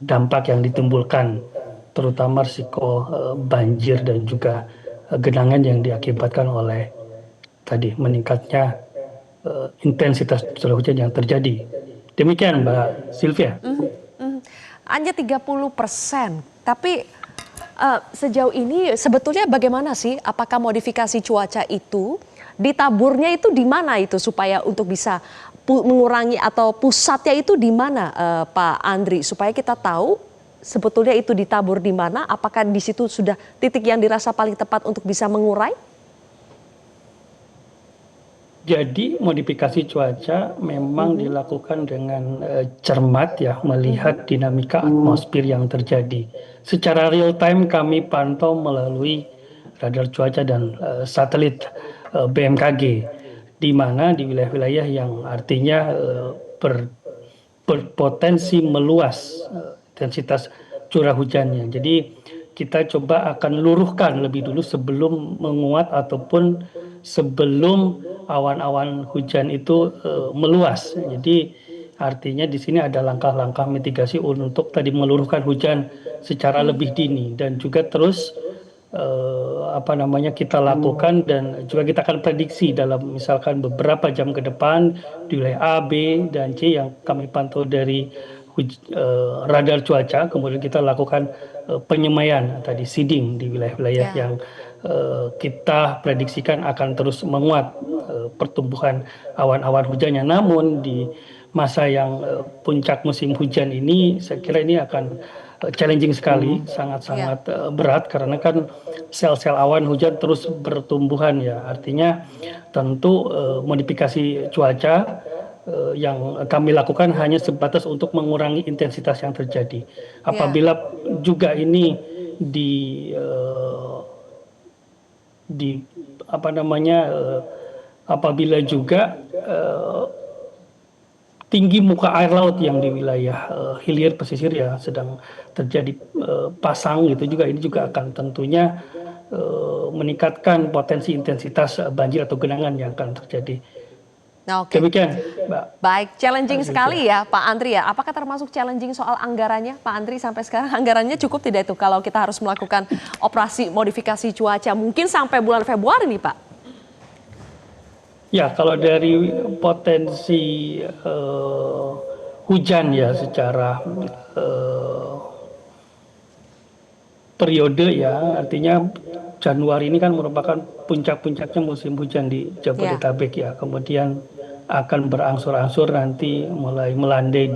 dampak yang ditimbulkan, terutama risiko banjir dan juga genangan yang diakibatkan oleh tadi meningkatnya intensitas curah hujan yang terjadi. Demikian Mbak Sylvia. Hanya 30%, tapi sejauh ini sebetulnya bagaimana sih? Apakah modifikasi cuaca itu ditaburnya itu di mana itu supaya untuk bisa mengurangi atau pusatnya itu di mana Pak Andri? Supaya kita tahu sebetulnya itu ditabur di mana? Apakah di situ sudah titik yang dirasa paling tepat untuk bisa mengurai? Jadi modifikasi cuaca memang dilakukan dengan cermat ya, melihat dinamika atmosfer yang terjadi. Secara real time kami pantau melalui radar cuaca dan satelit BMKG, di mana di wilayah-wilayah yang artinya berpotensi meluas intensitas curah hujannya. Jadi kita coba akan luruhkan lebih dulu sebelum menguat ataupun sebelum awan-awan hujan itu meluas. Jadi artinya di sini ada langkah-langkah mitigasi untuk tadi meluruhkan hujan secara lebih dini, dan juga terus kita lakukan dan juga kita akan prediksi dalam misalkan beberapa jam ke depan di wilayah A, B, dan C yang kami pantau dari radar cuaca. Kemudian kita lakukan penyemaian tadi seeding di wilayah-wilayah yang kita prediksikan akan terus menguat pertumbuhan awan-awan hujannya. Namun di masa yang puncak musim hujan ini saya kira ini akan challenging sekali, sangat-sangat berat karena kan sel-sel awan hujan terus bertumbuhan ya. Artinya tentu modifikasi cuaca yang kami lakukan hanya sebatas untuk mengurangi intensitas yang terjadi. Apabila juga ini apabila juga tinggi muka air laut yang di wilayah hilir pesisir ya sedang terjadi pasang gitu juga, ini juga akan tentunya meningkatkan potensi intensitas banjir atau genangan yang akan terjadi. Nah, oke. Demikian, Mbak. Baik, challenging sekali ya Pak Andri ya. Apakah termasuk challenging soal anggarannya Pak Andri sampai sekarang? Anggarannya cukup tidak itu kalau kita harus melakukan operasi modifikasi cuaca mungkin sampai bulan Februari nih Pak? Ya, kalau dari potensi hujan ya secara periode ya, artinya Januari ini kan merupakan puncak-puncaknya musim hujan di Jabodetabek ya. Kemudian akan berangsur-angsur nanti mulai melandai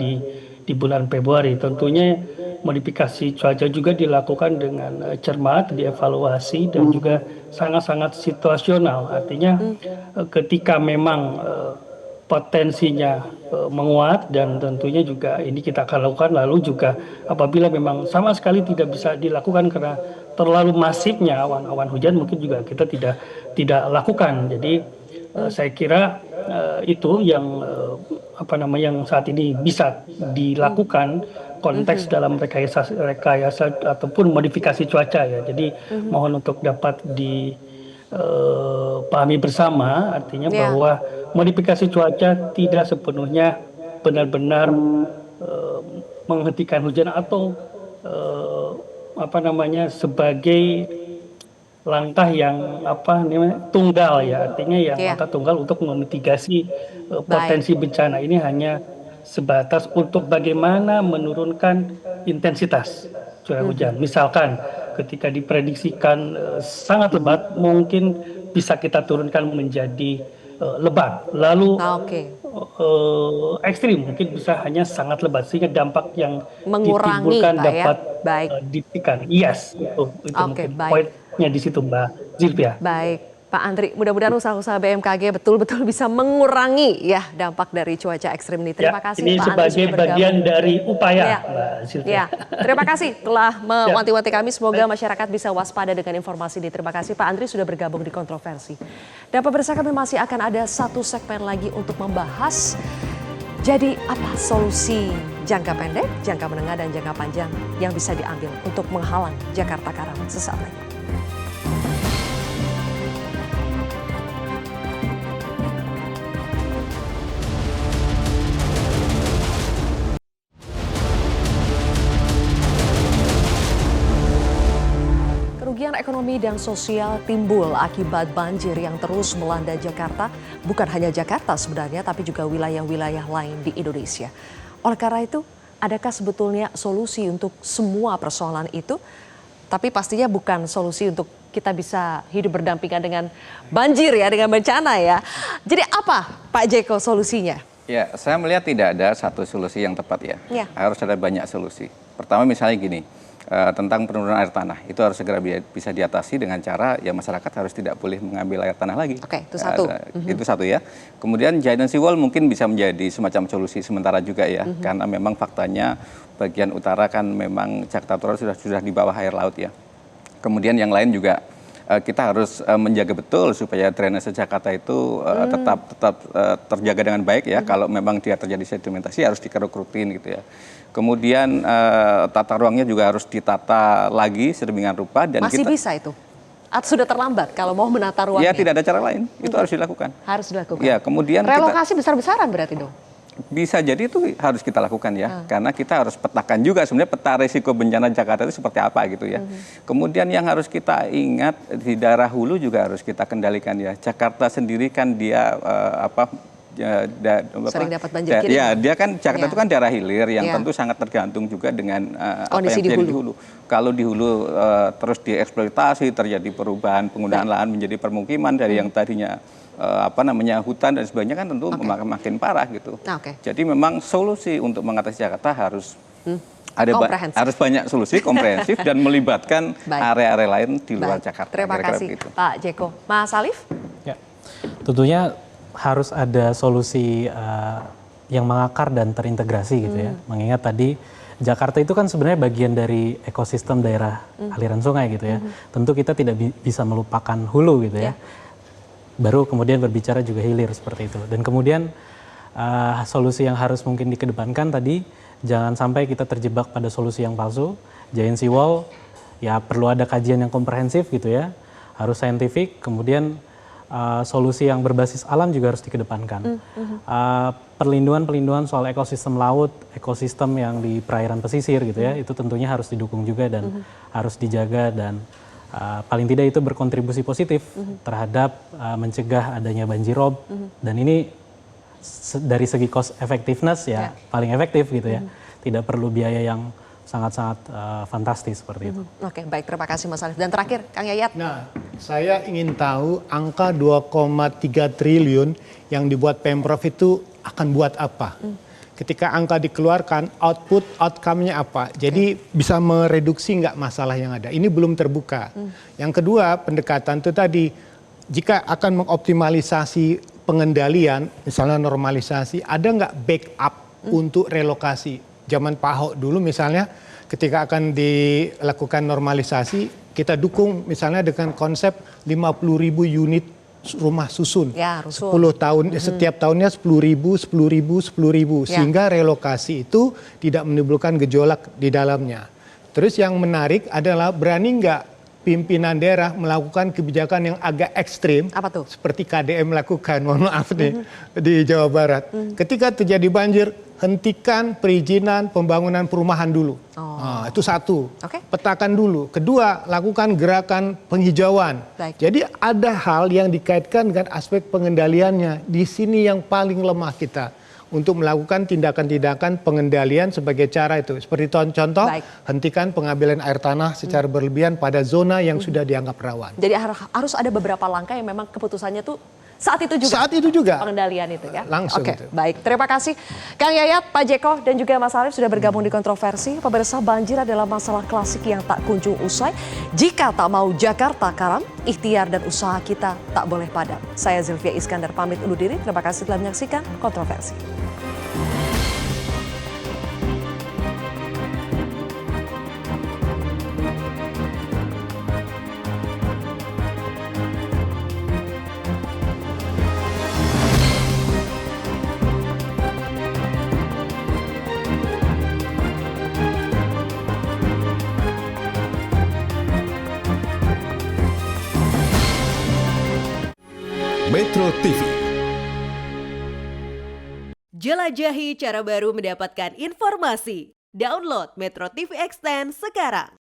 di bulan Februari. Tentunya modifikasi cuaca juga dilakukan dengan cermat, dievaluasi dan juga sangat-sangat situasional. Artinya ketika memang potensinya menguat dan tentunya juga ini kita akan lakukan, lalu juga apabila memang sama sekali tidak bisa dilakukan karena terlalu masifnya awan-awan hujan mungkin juga kita tidak lakukan. Jadi saya kira itu yang yang saat ini bisa dilakukan konteks dalam rekayasa ataupun modifikasi cuaca ya. Jadi mohon untuk dapat dipahami bersama, artinya bahwa modifikasi cuaca tidak sepenuhnya benar-benar menghentikan hujan atau sebagai langkah yang tunggal ya, artinya yang langkah tunggal untuk memitigasi potensi bencana. Ini hanya sebatas untuk bagaimana menurunkan intensitas curah hujan. Misalkan ketika diprediksikan sangat lebat, mungkin bisa kita turunkan menjadi lebat. Lalu ekstrim mungkin bisa hanya sangat lebat, sehingga dampak yang ditimbulkan dapat ditekan. Yes, itu mungkin poinnya di situ Mbak Zilvia. Baik, Pak Andri, mudah-mudahan usaha-usaha BMKG betul-betul bisa mengurangi ya dampak dari cuaca ekstrim ini. Terima kasih ini Pak Andri sebagai sudah bergabung. bagian dari upaya Mbak Zilvia. Terima kasih telah mewanti-wanti kami. Semoga masyarakat bisa waspada dengan informasi ini. Terima kasih Pak Andri sudah bergabung di Kontroversi. Dan pemirsa, kami masih akan ada satu segmen lagi untuk membahas jadi apa solusi jangka pendek, jangka menengah, dan jangka panjang yang bisa diambil untuk menghalang Jakarta Karawang sesaat lagi. Kerugian ekonomi dan sosial timbul akibat banjir yang terus melanda Jakarta. Bukan hanya Jakarta sebenarnya, tapi juga wilayah-wilayah lain di Indonesia. Oleh karena itu, adakah sebetulnya solusi untuk semua persoalan itu? Tapi pastinya bukan solusi untuk kita bisa hidup berdampingan dengan banjir ya, dengan bencana ya. Jadi apa Pak Jeko solusinya? Ya, saya melihat tidak ada satu solusi yang tepat ya. Harus ada banyak solusi. Pertama misalnya gini, tentang penurunan air tanah. Itu harus segera bisa diatasi dengan cara ya masyarakat harus tidak boleh mengambil air tanah lagi. Oke, itu satu. Itu satu ya. Kemudian giant sea wall mungkin bisa menjadi semacam solusi sementara juga ya. Karena memang faktanya bagian utara kan memang Jakarta Utara sudah di bawah air laut ya. Kemudian yang lain juga kita harus menjaga betul supaya drainase Jakarta itu tetap terjaga dengan baik ya. Kalau memang dia terjadi sedimentasi harus dikeruk rutin gitu ya. Kemudian tata ruangnya juga harus ditata lagi sedemikian rupa dan masih bisa itu? Atau sudah terlambat kalau mau menata ruangnya? Ya tidak ada cara lain, itu harus dilakukan. Harus dilakukan. Ya, kemudian relokasi besar-besaran berarti dong? Bisa jadi itu harus kita lakukan ya, karena kita harus petakan juga sebenarnya peta risiko bencana Jakarta itu seperti apa gitu ya. Kemudian yang harus kita ingat di daerah hulu juga harus kita kendalikan ya. Jakarta sendiri kan dia sering dapat banjir kirim. Ya, dia kan Jakarta itu kan daerah hilir yang tentu sangat tergantung juga dengan apa yang terjadi di hulu. Kalau di hulu terus dieksploitasi, terjadi perubahan penggunaan lahan menjadi permukiman dari yang tadinya hutan dan sebagainya kan tentu makin parah gitu. Jadi memang solusi untuk mengatasi Jakarta harus harus banyak solusi komprehensif dan melibatkan area-area lain di luar Jakarta. Terima kasih Pak Jeko. Mas Alif? Ya, tentunya harus ada solusi yang mengakar dan terintegrasi gitu ya. Mengingat tadi Jakarta itu kan sebenarnya bagian dari ekosistem daerah aliran sungai gitu ya. Tentu kita tidak bisa melupakan hulu gitu ya. Baru kemudian berbicara juga hilir seperti itu. Dan kemudian solusi yang harus mungkin dikedepankan tadi, jangan sampai kita terjebak pada solusi yang palsu. Giant sea wall, ya perlu ada kajian yang komprehensif gitu ya. Harus saintifik, kemudian solusi yang berbasis alam juga harus dikedepankan. Perlindungan soal ekosistem laut, ekosistem yang di perairan pesisir gitu ya, itu tentunya harus didukung juga dan harus dijaga dan paling tidak itu berkontribusi positif terhadap mencegah adanya banjirop dan ini dari segi cost effectiveness ya paling efektif gitu ya, tidak perlu biaya yang sangat-sangat fantastis seperti itu. Oke, baik, terima kasih Mas Alif. Dan terakhir, Kang Yayat. Nah, saya ingin tahu angka 2,3 triliun yang dibuat Pemprov itu akan buat apa? Ketika angka dikeluarkan, outcome-nya apa? Jadi bisa mereduksi nggak masalah yang ada? Ini belum terbuka. Yang kedua, pendekatan itu tadi, jika akan mengoptimalisasi pengendalian, misalnya normalisasi, ada nggak backup untuk relokasi? Zaman Pak Ahok dulu misalnya ketika akan dilakukan normalisasi, kita dukung misalnya dengan konsep 50.000 unit rumah susun. Ya, rusun. 10 tahun, setiap tahunnya 10.000, 10.000, 10.000. Sehingga relokasi itu tidak menimbulkan gejolak di dalamnya. Terus yang menarik adalah berani nggak pimpinan daerah melakukan kebijakan yang agak ekstrim. Apa tuh? Seperti KDM lakukan, mohon maaf nih, di Jawa Barat. Ketika terjadi banjir, hentikan perizinan pembangunan perumahan dulu. Nah, itu satu. Oke. Petakan dulu. Kedua, lakukan gerakan penghijauan. Baik. Jadi ada hal yang dikaitkan dengan aspek pengendaliannya. Di sini yang paling lemah kita untuk melakukan tindakan-tindakan pengendalian sebagai cara itu. Seperti contoh, Baik. hentikan pengambilan air tanah secara berlebihan pada zona yang sudah dianggap rawan. Jadi harus ada beberapa langkah yang memang keputusannya tuh saat itu juga. Saat itu juga. Pengendalian itu ya. Langsung Oke, itu. baik. Terima kasih Kang Yayat, Pak Jeko, dan juga Mas Alif sudah bergabung di Kontroversi. Pemirsa, banjir adalah masalah klasik yang tak kunjung usai. Jika tak mau Jakarta karam, ikhtiar dan usaha kita tak boleh padam. Saya Zilvia Iskandar pamit undur diri. Terima kasih telah menyaksikan Kontroversi. Metro TV. Jelajahi cara baru mendapatkan informasi. Download Metro TV Extend sekarang.